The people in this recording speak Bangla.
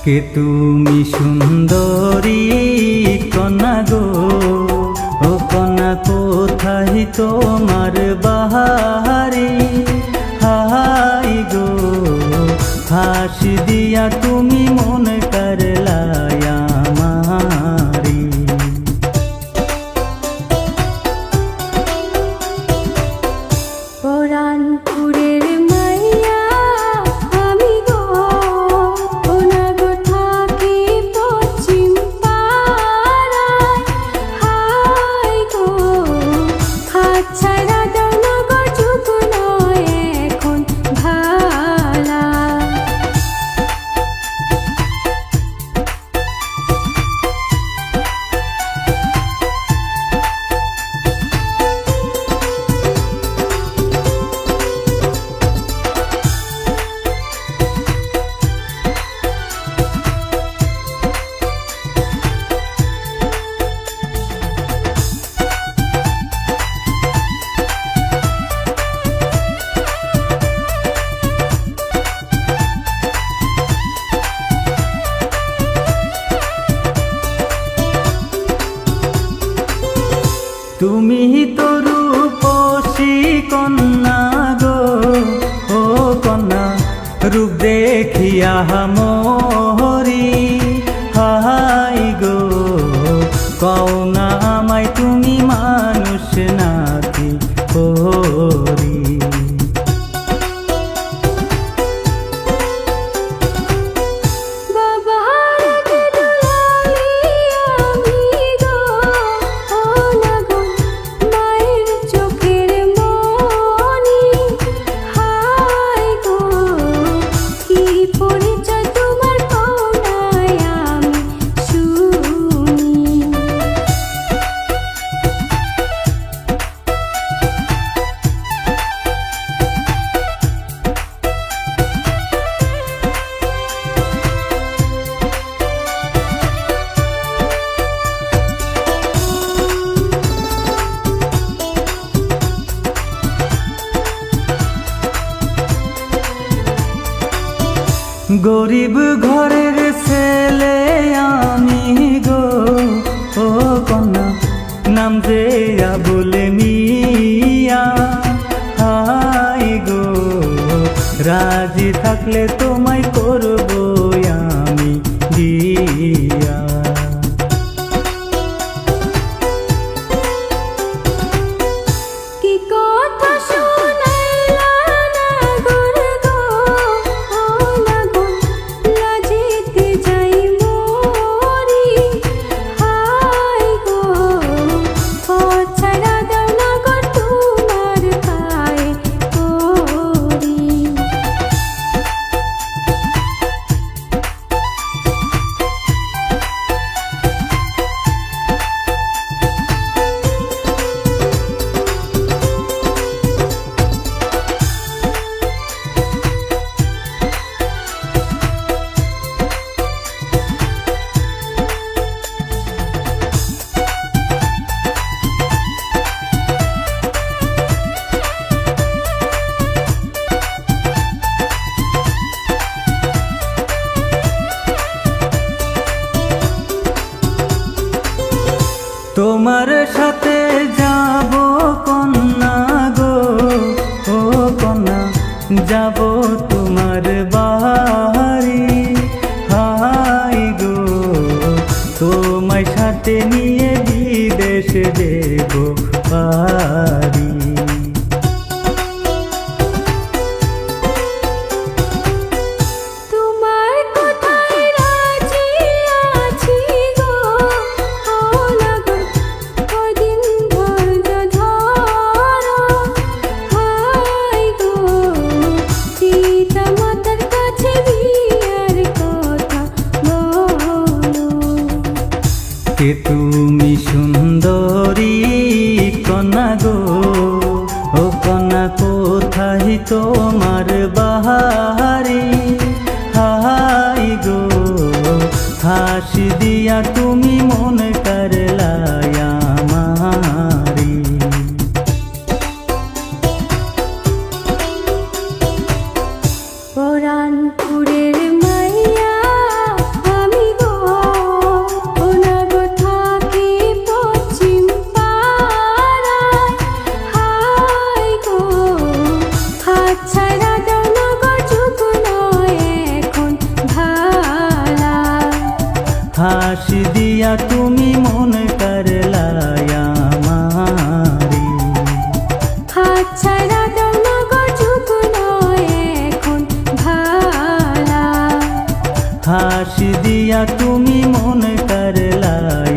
কে তুমি সুন্দরী কন্যা গো, ও কন্যা কোথায় তোমার বাহারি? হাই গো হাসি দিয়া তুমি মন করলাই আমারি। পরানপুরের মাইয়া আমি গো, ওনা গো থাকি পশ্চিম পাড়ায়। হাই গো হাত ছাড়া দাও না গো, যুগ নয় এখন ভালা। তুমি তো রূপসী কন্যা গো, ও কন্যা রূপ দেখিয়া মরি। হাই গো কও না আমায় তুমি মানুষ নাকি পরি? গরিব ঘরের ছেলে আমি গো, ও কন্যা নাম যে আবুল মিয়া। হাই গো রাজি থাকলে তোমায় করব আমি বিয়া। কি কথা শোনাইলা না গোর গো, ও না গো লাজিতে যাই মরি। হাই গো পথ ছাড়া দাও না গো, তোমার পায়ে পড়ি। তোমার সাথে যাব কন্যা গো, ও কন্যা যাব তোমার বাড়ি। হাই গো তোমায় সাথে নিয়ে বিদেশ দেব পারি। তোমার কথায় রাজি আছি গো, ও না গো কদিন ধৈর্য ধরো। হাই গো পিতা মাতার কাছে বিয়ার কথা বলো। কে তুমি সুন্দরী কন্যা গো, ও কন্যা কোথায় তোমার বাহারি? হাই গো হাসি দিয়া তুমি মন করলাই আমারি। পরানপুরের মাইয়া হাসি দিয়া তুমি মন করলাই